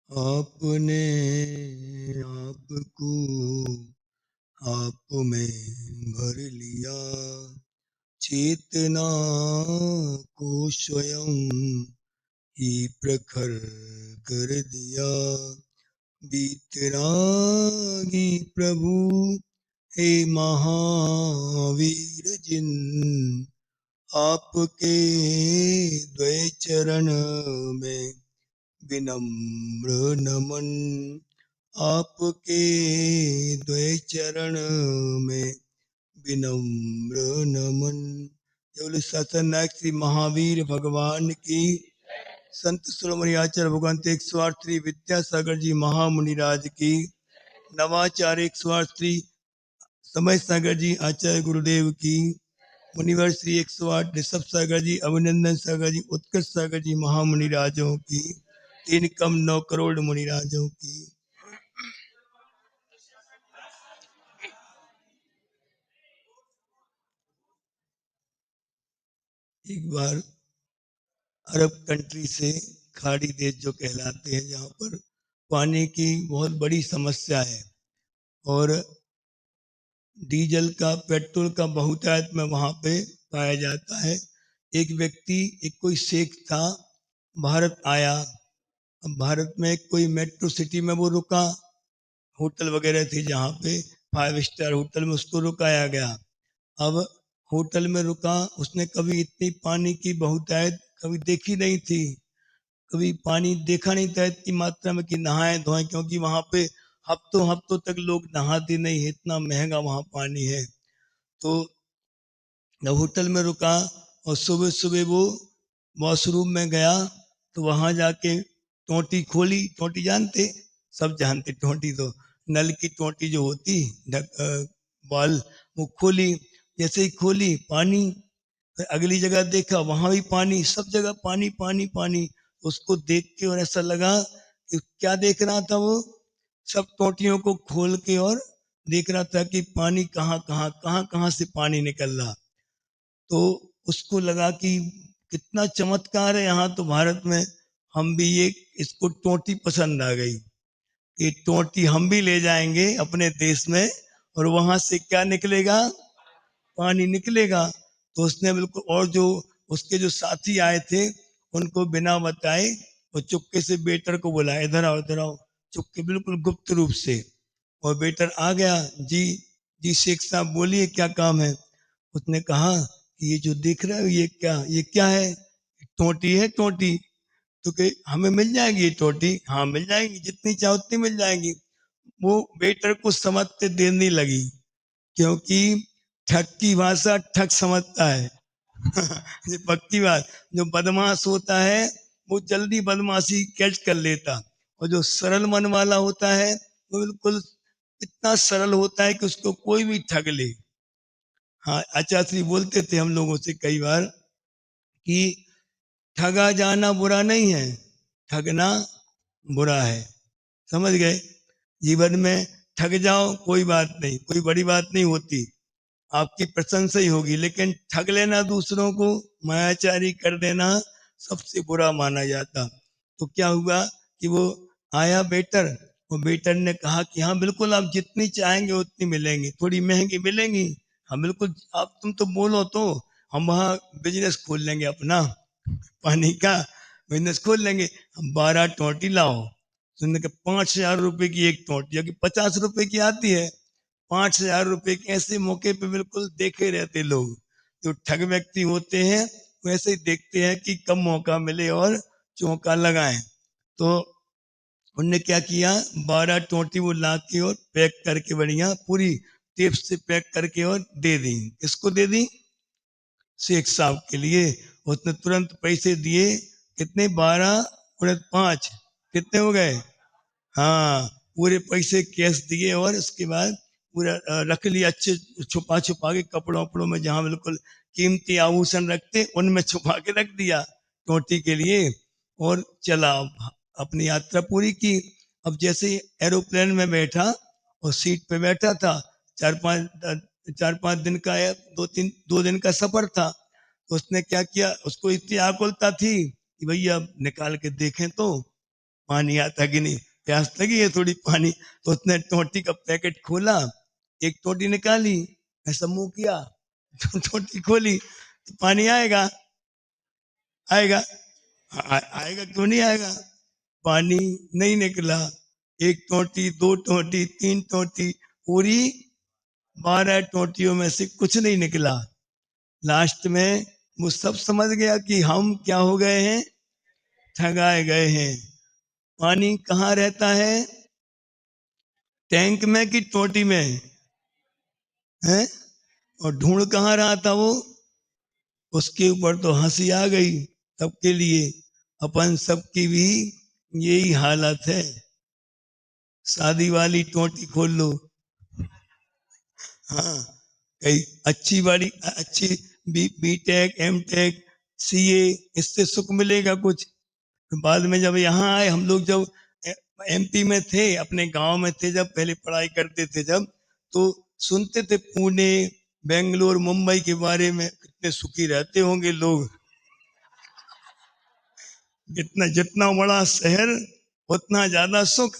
आपने आपको आप में भर लिया, चेतना को स्वयं ही प्रखर कर दिया। वीतरागी प्रभु हे महावीर जिन, आपके द्वय चरण में विनम्र नमन। आपके द्वय चरण में विनम्र नमन। केवल शासन नायक श्री महावीर भगवान की, संत शिरोमणि आचार्य भगवान तेग स्वार्थ श्री विद्यासागर जी महामुनि राज की, नवाचार्य एक स्वार्थ श्री समय सागर जी आचार्य गुरुदेव की, मुनिवर श्री 108 ऋषभ सागर जी, अभिनंदन सागर जी, उत्कर्ष सागर जी महामुनि राजों की, 3 कम 9 करोड़ मुनि राजों की। एक बार अरब कंट्री से, खाड़ी देश जो कहलाते हैं, जहाँ पर पानी की बहुत बड़ी समस्या है और डीजल का पेट्रोल का बहुतायत में वहाँ पे पाया जाता है। एक व्यक्ति, एक कोई शेख था, भारत आया। अब भारत में कोई मेट्रो सिटी में वो रुका, होटल वगैरह थी जहाँ पे 5 स्टार होटल में उसको रुकाया गया। अब होटल में रुका, उसने कभी इतनी पानी की बहुतायत कभी देखी नहीं थी, कभी पानी देखा नहीं था इतनी मात्रा में कि नहाए धोए, क्योंकि वहां पे हफ्तों हफ्तों तक लोग नहाते नहीं, इतना महंगा वहां पानी है। तो जब होटल में रुका और सुबह सुबह वो वॉशरूम में गया, तो वहां जाके टोटी खोली। टोटी जानते, सब जानते, टोटी तो नल की टोटी जो होती बॉल, वो खोली। जैसे ही खोली, पानी। फिर अगली जगह देखा, वहां भी पानी, सब जगह पानी पानी पानी। उसको देख के और ऐसा लगा कि क्या देख रहा था वो, सब टोटियों को खोल के और देख रहा था कि पानी कहाँ कहाँ से पानी निकल रहा। तो उसको लगा कि कितना चमत्कार है यहाँ तो भारत में, हम भी ये, इसको टोटी पसंद आ गई। ये टोटी हम भी ले जाएंगे अपने देश में, और वहां से क्या निकलेगा, पानी निकलेगा। तो उसने बिल्कुल, और जो उसके जो साथी आए थे, उनको बिना बताए और चुपके से वेटर को बुलाया, इधर आओ इधर आओ, चुपके बिल्कुल गुप्त रूप से। और वेटर आ गया, जी जी शेख साहब बोलिए क्या काम है। उसने कहा कि ये जो दिख रहा है ये क्या है। टोटी है टोटी। तो कि हमें मिल जाएगी ये टोटी, हाँ मिल जाएगी, जितनी चाहो उतनी मिल जाएगी। वो वेटर को समझते देर नहीं लगी, क्योंकि ठग की भाषा ठग समझता है। ये पक्की बात। जो बदमाश होता है वो जल्दी बदमाशी कैच कर लेता, और जो सरल मन वाला होता है वो बिल्कुल इतना सरल होता है कि उसको कोई भी ठग ले। हाँ, आचार्य श्री बोलते थे हम लोगों से कई बार कि ठगा जाना बुरा नहीं है, ठगना बुरा है। समझ गए। जीवन में ठग जाओ कोई बात नहीं, कोई बड़ी बात नहीं होती, आपकी प्रशंसा ही होगी, लेकिन ठग लेना दूसरों को, मायाचारी कर देना, सबसे बुरा माना जाता। तो क्या हुआ कि वो आया वेटर, वो वेटर ने कहा कि हाँ बिल्कुल, आप जितनी चाहेंगे उतनी मिलेंगी, थोड़ी महंगी मिलेंगी, हाँ बिल्कुल, आप तुम तो बोलो तो हम वहाँ बिजनेस खोल लेंगे अपना, पानी का बिजनेस खोल लेंगे। हम 12 टोटी लाओ। सुनने के 5,000 रुपए की एक टोटी, जो कि 50 रुपए की आती है, 5,000 रुपए के ऐसे मौके पे बिल्कुल देखे रहते लोग। जो ठग व्यक्ति होते हैं वैसे ही देखते हैं कि कम मौका मिले और चौका लगाएं। तो उनने क्या किया, 12 टोटी वो ला के और पैक करके बढ़िया पूरी टेप से पैक करके और दे दी। किसको दे दी, शेख साहब के लिए। उसने तुरंत पैसे दिए, कितने, 12 × 5 कितने हो गए, हाँ पूरे पैसे कैश दिए, और उसके बाद पूरा रख लिया अच्छे, छुपा छुपा के कपड़ों वपड़ों में, जहां बिल्कुल कीमती आभूषण रखते उनमें छुपा के रख दिया टोटी के लिए, और चला अपनी यात्रा पूरी की। अब जैसे एरोप्लेन में बैठा और सीट पे बैठा था, 4-5 दिन का, 2 दिन का सफर था। तो उसने क्या किया, उसको इतनी आकुलता थी कि भैया निकाल के देखें तो पानी आता कि नहीं, प्यास लगी है थोड़ी पानी। तो उसने टोटी का पैकेट खोला, एक टोटी निकाली, ऐसा मुंह किया, तो टोटी खोली, तो पानी आएगा, आएगा, आएगा क्यों नहीं आएगा? पानी नहीं निकला। एक टोटी, दो टोटी, तीन टोटी, पूरी 12 टोटियों में से कुछ नहीं निकला। लास्ट में वो सब समझ गया कि हम क्या हो गए हैं, ठगाए गए हैं। पानी कहाँ रहता है, टैंक में कि टोटी में है? और ढूंढ कहाँ रहा था वो? उसके ऊपर तो हंसी आ गई सबके लिए। अपन सबकी भी यही हालत है। शादी वाली टोटी खोल लो, हाँ, कई अच्छी वाली अच्छी B tech, M tech, CA, इससे सुख मिलेगा कुछ? बाद में जब यहाँ आए हम लोग, जब एमपी में थे, अपने गांव में थे, जब पहले पढ़ाई करते थे, जब तो सुनते थे पुणे, बेंगलोर, मुंबई के बारे में, कितने सुखी रहते होंगे लोग। जितना जितना बड़ा शहर उतना ज्यादा सुख।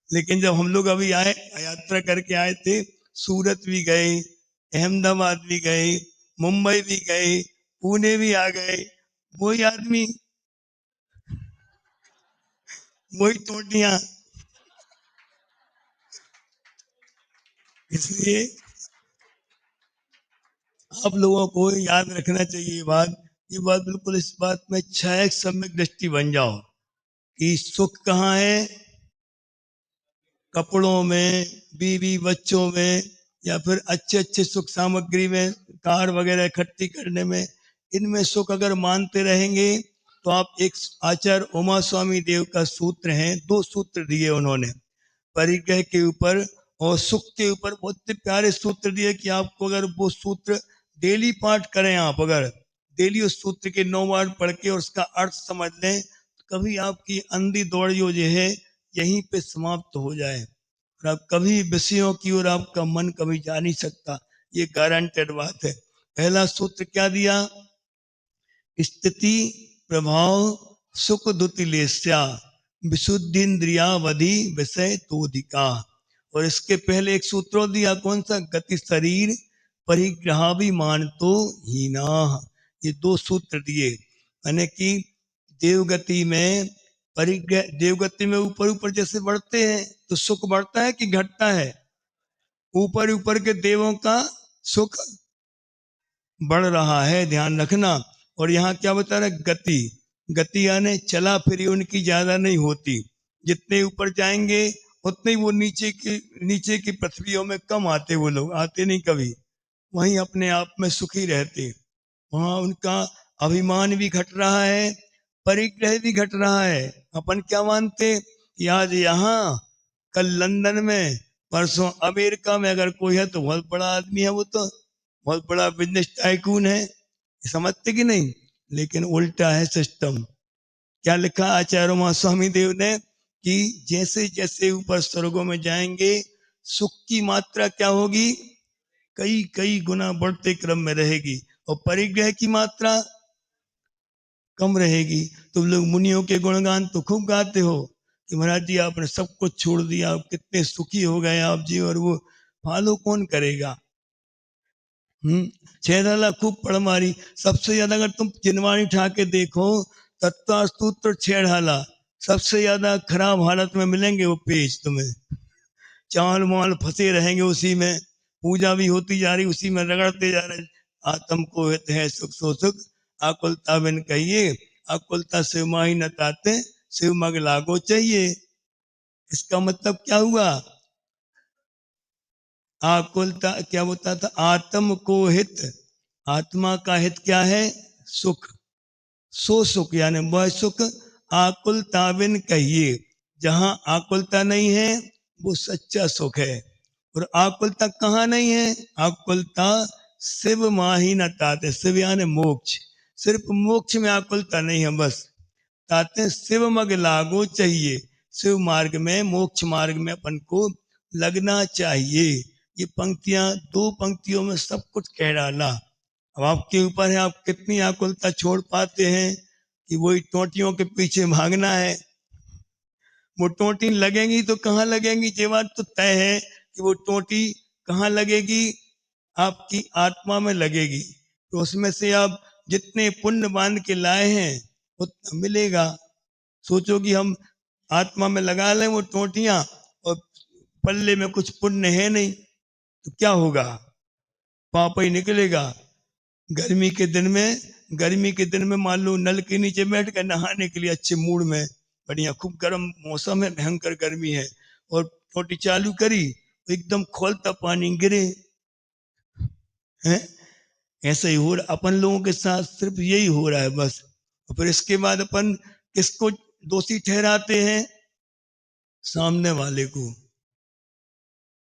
लेकिन जब हम लोग अभी आए, यात्रा करके आए थे, सूरत भी गए, अहमदाबाद भी गए, मुंबई भी गए, पुणे भी आ गए, वही आदमी, वही टोटियां। इसलिए आप लोगों को याद रखना चाहिए ये बात बिल्कुल, इस बात में छाया सम्यक दृष्टि बन जाओ कि सुख कहाँ है, कपड़ों में, बीवी बच्चों में, या फिर अच्छे अच्छे सुख सामग्री में, कार वगैरह इकट्ठी करने में, इनमें सुख अगर मानते रहेंगे तो आप एक आचार्य उमा स्वामी देव का सूत्र है, 2 सूत्र दिए उन्होंने परिग्रह के ऊपर और सुख के ऊपर, बहुत प्यारे सूत्र दिए कि आपको अगर वो सूत्र डेली पाठ करें, आप अगर डेली उस सूत्र के 9 बार पढ़ के और उसका अर्थ समझ लें, तो कभी आपकी अंधी दौड़ जो है यहीं पे समाप्त हो जाए, और आप कभी विषयों की ओर आपका मन कभी जा नहीं सकता। ये गारंटेड बात है। पहला सूत्र क्या दिया? स्थिति प्रभाव सुख दुतिलेस्या विशुद्धिन्द्रियावधि विषय तोधिका। और इसके पहले एक सूत्र दिया, कौन सा? गति शरीर परिग्रहाभिमान तो हीना। ये 2 सूत्र दिए, यानी कि देवगति में परिग्रह, देवगति में ऊपर ऊपर जैसे बढ़ते हैं तो सुख बढ़ता है कि घटता है? ऊपर ऊपर के देवों का सुख बढ़ रहा है, ध्यान रखना। और यहाँ क्या बता रहा है? गति, गति यानी चला फिरी उनकी ज्यादा नहीं होती। जितने ऊपर जाएंगे उतने ही वो नीचे की पृथ्वियों में कम आते, वो लोग आते नहीं कभी, वहीं अपने आप में सुखी रहते। वहां उनका अभिमान भी घट रहा है, परिग्रह भी घट रहा है। अपन क्या मानते कि आज यहाँ, कल लंदन में, परसों अमेरिका में अगर कोई है तो बहुत बड़ा आदमी है, वो तो बहुत बड़ा बिजनेस टाइकून है, समझते कि नहीं? लेकिन उल्टा है सिस्टम। क्या लिखा आचार्य महास्वामी देव ने कि जैसे जैसे ऊपर स्वर्गों में जाएंगे सुख की मात्रा क्या होगी? कई कई गुना बढ़ते क्रम में रहेगी, और परिग्रह की मात्रा कम रहेगी। तुम लोग मुनियों के गुणगान तो खूब गाते हो कि महाराज जी आपने सब कुछ छोड़ दिया, आप कितने सुखी हो गए आप जी, और वो फॉलो कौन करेगा? 6 खूब पढ़ मारी। सबसे ज्यादा अगर तुम जिनवाणी उठा के देखो, तत्वास्तुत्र 6 सबसे ज्यादा खराब हालत में मिलेंगे वो पेज तुम्हें। चावल माल फंसे रहेंगे उसी में, पूजा भी होती जा रही उसी में, रगड़ते जा रहे। आत्म को हित है सुख सो सुख, आकुलता बिन कहिए, आकुलता शिव माही न ताते, शिव मग लागो चाहिए। इसका मतलब क्या हुआ? आकुलता क्या होता था? आत्म को हित, आत्मा का हित क्या है? सुख। सो सुख यानी वह सुख आकुलता बिन कहिए। जहां आकुलता नहीं है वो सच्चा सुख है। और आकुलता कहाँ नहीं है? आकुलता शिव माही न ताते, शिव यानी मोक्ष। सिर्फ मोक्ष में आकुलता नहीं है बस, ताते शिव मग लागो चाहिए। शिव मार्ग में, मोक्ष मार्ग में अपन को लगना चाहिए। ये पंक्तियां, 2 पंक्तियों में सब कुछ कह डाला। अब आपके ऊपर है, आप कितनी आकुलता छोड़ पाते हैं कि वही टोटियों के पीछे भागना है। वो टोटी लगेंगी तो कहाँ लगेंगी, ये बात तो तय है कि वो टोटी कहाँ लगेगी, आपकी आत्मा में लगेगी। तो उसमें से आप जितने पुण्य बांध के लाए हैं उतना मिलेगा। सोचो कि हम आत्मा में लगा लें वो टोटियां और पल्ले में कुछ पुण्य है नहीं, तो क्या होगा, पाप ही निकलेगा। गर्मी के दिन में मान लो नल के नीचे बैठ कर नहाने के लिए अच्छे मूड में, बढ़िया खूब गर्म मौसम है, भयंकर गर्मी है, और टोटी चालू करी तो एकदम खोलता पानी गिरे हैं। ऐसा ही हो रहा अपन लोगों के साथ, सिर्फ यही हो रहा है बस। और फिर इसके बाद अपन किसको दोषी ठहराते हैं, सामने वाले को।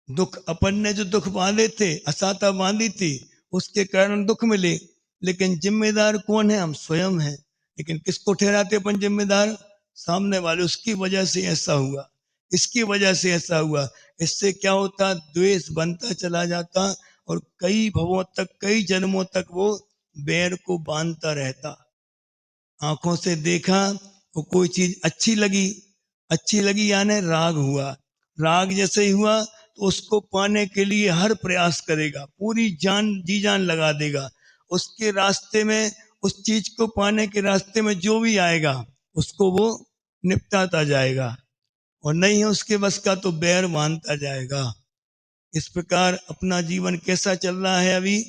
दुख अपन ने जो दुख बांधे थे, असाता बांधी थी, उसके कारण दुख मिले, लेकिन जिम्मेदार कौन है, हम स्वयं हैं। लेकिन किसको ठहराते अपन जिम्मेदार, सामने वाले, उसकी वजह से ऐसा हुआ, इसकी वजह से ऐसा हुआ। इससे क्या होता, द्वेष बनता चला जाता और कई भवों तक, कई जन्मों तक वो बैर को बांधता रहता। आंखों से देखा वो कोई चीज अच्छी लगी यानी राग हुआ, राग जैसे ही हुआ तो उसको पाने के लिए हर प्रयास करेगा, पूरी जान जी जान लगा देगा। उसके रास्ते में, उस चीज को पाने के रास्ते में जो भी आएगा उसको वो निपटाता जाएगा, और नहीं है उसके बस का तो बैर मानता जाएगा। इस प्रकार अपना जीवन कैसा चल रहा है अभी,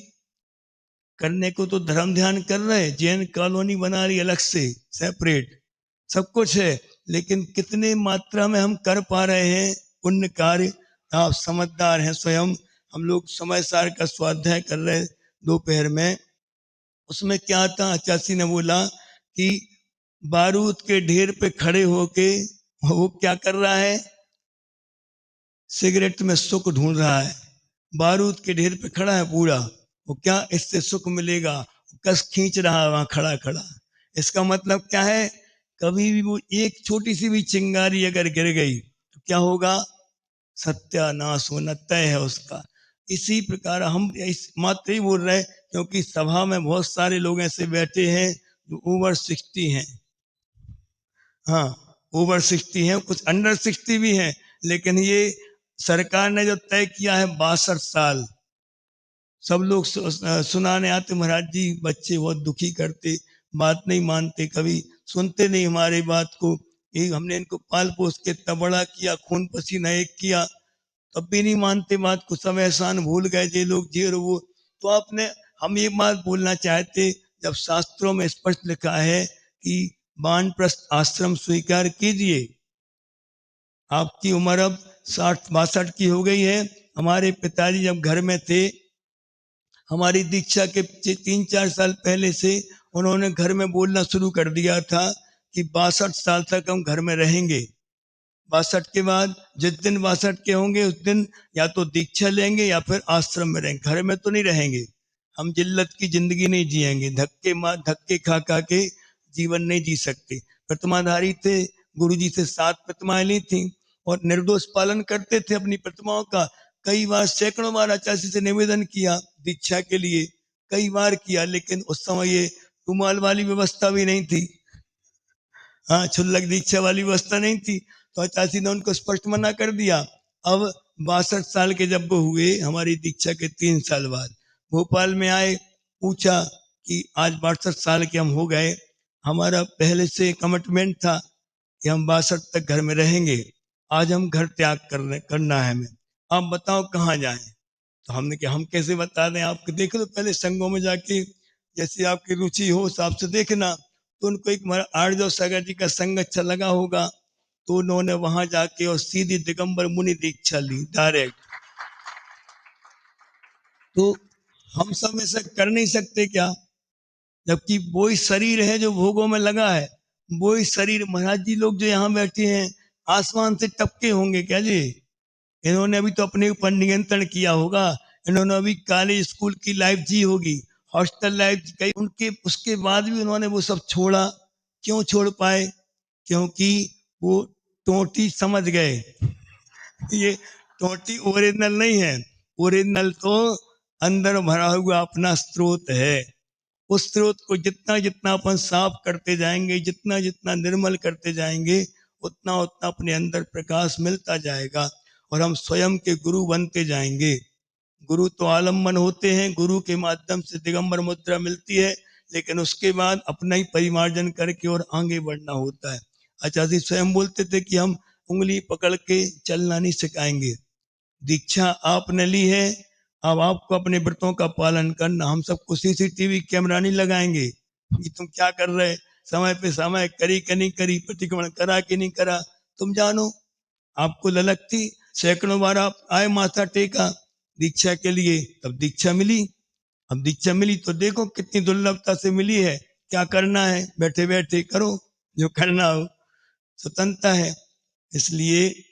करने को तो धर्म ध्यान कर रहे, जैन कॉलोनी बना रही अलग से सेपरेट, सब कुछ है, लेकिन कितने मात्रा में हम कर पा रहे हैं पुण्य कार्य। आप समझदार हैं स्वयं। हम लोग समय सार का स्वाध्याय कर रहे दोपहर में, उसमें क्या था, चाची ने बोला कि बारूद के ढेर पे खड़े होके वो क्या कर रहा है, सिगरेट में सुख ढूंढ रहा है। बारूद के ढेर पे खड़ा है पूरा, वो क्या इससे सुख मिलेगा, कस खींच रहा है वहां खड़ा खड़ा। इसका मतलब क्या है, कभी भी वो एक छोटी सी भी चिंगारी अगर गिर गई तो क्या होगा, सत्यानाश होना तय है उसका। इसी प्रकार हम इस मात्र ही बोल रहे हैं क्योंकि सभा में बहुत सारे लोग ऐसे बैठे हैं जो ओवर 60 हैं। हाँ, ओवर 60 हैं, कुछ अंडर 60 भी हैं, लेकिन ये सरकार ने जो तय किया है 62 साल, सब लोग सुनाने आते, महाराज जी बच्चे बहुत दुखी करते, बात नहीं मानते, कभी सुनते नहीं हमारी बात को, ये हमने इनको पाल पोस के इतना बड़ा किया, खून पसीना एक किया, तब भी नहीं मानते बात को, सब एहसान भूल गए ये लोग, ये वो। तो आपने, हम ये बात बोलना चाहते, जब शास्त्रों में स्पष्ट लिखा है कि वानप्रस्थ आश्रम स्वीकार कीजिए, आपकी उम्र अब 60-62 की हो गई है। हमारे पिताजी जब घर में थे, हमारी दीक्षा के 3-4 साल पहले से उन्होंने घर में बोलना शुरू कर दिया था कि 62 साल तक हम घर में रहेंगे। 62 के बाद जिस दिन 62 के होंगे उस दिन या तो दीक्षा लेंगे या फिर आश्रम में रहेंगे, घर में तो नहीं रहेंगे। हम जिल्लत की जिंदगी नहीं जिएंगे, धक्के खा खा के जीवन नहीं जी सकते। प्रतिमाधारी थे, गुरु जी से 7 प्रतिमाएं ली थी और निर्दोष पालन करते थे अपनी प्रतिमाओं का। कई बार, सैकड़ों बार आचार्य से निवेदन किया दीक्षा के लिए, कई बार किया, लेकिन उस समय ये रुमाल वाली व्यवस्था भी नहीं थी, हाँ क्षुल्लक दीक्षा वाली व्यवस्था नहीं थी, तो आचार्य ने उनको स्पष्ट मना कर दिया। अब 62 साल के जब वो हुए, हमारी दीक्षा के 3 साल बाद भोपाल में आए, पूछा कि आज 62 साल के हम हो गए, हमारा पहले से कमिटमेंट था कि हम 62 तक घर में रहेंगे, आज हम घर त्याग करना है हमें, आप बताओ कहाँ जाएं। तो हमने कहा हम कैसे बता दें आपको, देख लो पहले संगों में जाके, जैसे आपकी रुचि हो उस आपसे देखना। तो उनको एक आर्जव सागर जी का संग अच्छा लगा होगा, तो उन्होंने वहां जाके और सीधी दिगंबर मुनि दीक्षा ली डायरेक्ट। तो हम सब ऐसा कर नहीं सकते क्या, जबकि वो ही शरीर है जो भोगों में लगा है, वो ही शरीर। महाराज जी लोग जो यहाँ बैठे हैं आसमान से टपके होंगे क्या जी, इन्होंने अभी तो अपने ऊपर नियंत्रण किया होगा, इन्होंने अभी कॉलेज स्कूल की लाइफ जी होगी, हॉस्टल लाइफ कई, उनके उसके बाद भी उन्होंने वो सब छोड़ा। क्यों छोड़ पाए, क्योंकि वो टोटी समझ गए, ये टोटी ओरिजिनल नहीं है, ओरिजिनल तो अंदर भरा हुआ अपना स्रोत है। उस स्रोत को जितना जितना अपन साफ करते जाएंगे, जितना जितना निर्मल करते जाएंगे, उतना उतना अपने अंदर प्रकाश मिलता जाएगा और हम स्वयं के गुरु बनते जाएंगे। गुरु तो आलम्बन होते हैं, गुरु के माध्यम से दिगंबर मुद्रा मिलती है, लेकिन उसके बाद अपना ही परिमार्जन करके और आगे बढ़ना होता है। आचार्य जी स्वयं बोलते थे कि हम उंगली पकड़ के चलना नहीं सिखाएंगे, दीक्षा आपने ली है, अब आपको अपने व्रतों का पालन करना। हम सबको सीसीटीवी कैमरा नहीं लगाएंगे कि तुम क्या कर रहे, समय पे समय करी कि नहीं करी, प्रतिक्रमण करा कि नहीं करा, तुम जानो। आपको ललक थी, सैकड़ों बार आप आए माथा टेका दीक्षा के लिए, तब दीक्षा मिली। अब दीक्षा मिली तो देखो कितनी दुर्लभता से मिली है। क्या करना है, बैठे बैठे करो जो करना हो, स्वतंत्रता है। इसलिए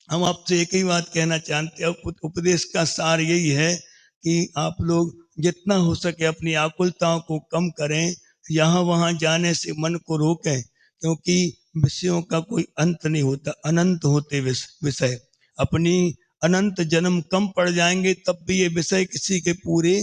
हम आपसे एक ही बात कहना चाहते हैं, उपदेश का सार यही है कि आप लोग जितना हो सके अपनी आकुलताओं को कम करें, यहाँ वहां जाने से मन को रोकें, क्योंकि विषयों का कोई अंत नहीं होता, अनंत होते विषय। अपनी अनंत जन्म कम पड़ जाएंगे तब भी ये विषय किसी के पूरे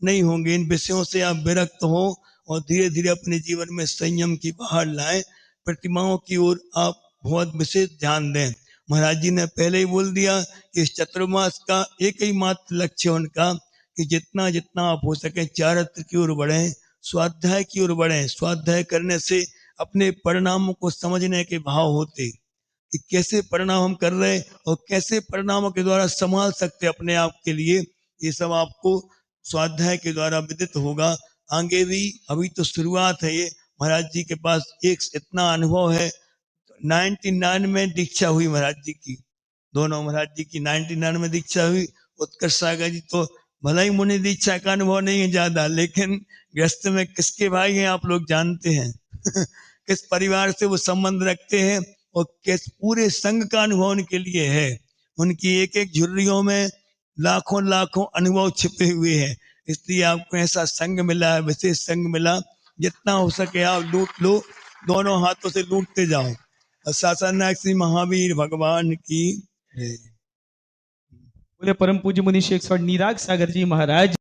नहीं होंगे। इन विषयों से आप विरक्त हो और धीरे धीरे अपने जीवन में संयम की बाहर लाएं। प्रतिमाओं की ओर आप बहुत विशेष ध्यान दें। महाराज जी ने पहले ही बोल दिया कि इस चतुर्मास का एक ही मात्र लक्ष्य उनका कि जितना जितना आप हो सके चारित्र की ओर बढ़ें, स्वाध्याय की ओर बढ़ें। स्वाध्याय करने से अपने परिणामों को समझने के भाव होते कि कैसे परिणाम हम कर रहे हैं और कैसे परिणामों के द्वारा संभाल सकते अपने आप के लिए, ये सब आपको स्वाध्याय के द्वारा विदित होगा। आगे भी अभी तो शुरुआत है ये। महाराज जी के पास एक इतना अनुभव है। 99 में दीक्षा हुई महाराज जी की, दोनों महाराज जी की 99 में दीक्षा हुई। उत्कर्ष सागर जी तो भला ही मुनि दीक्षा का अनुभव नहीं है ज्यादा, लेकिन गृहस्थ में किसके भाई हैं आप लोग जानते हैं किस परिवार से वो संबंध रखते हैं और किस पूरे संघ का अनुभव उनके लिए है। उनकी एक एक झुर्रियों में लाखों लाखों अनुभव छिपे हुए हैं। इसलिए आपको ऐसा संघ मिला है, विशेष संघ मिला। जितना हो सके आप लूट लो, दोनों हाथों से लूटते जाओ। शासननायक श्री महावीर भगवान की बोले परम पूज्य मुनि शेख निराग सागर जी महाराज।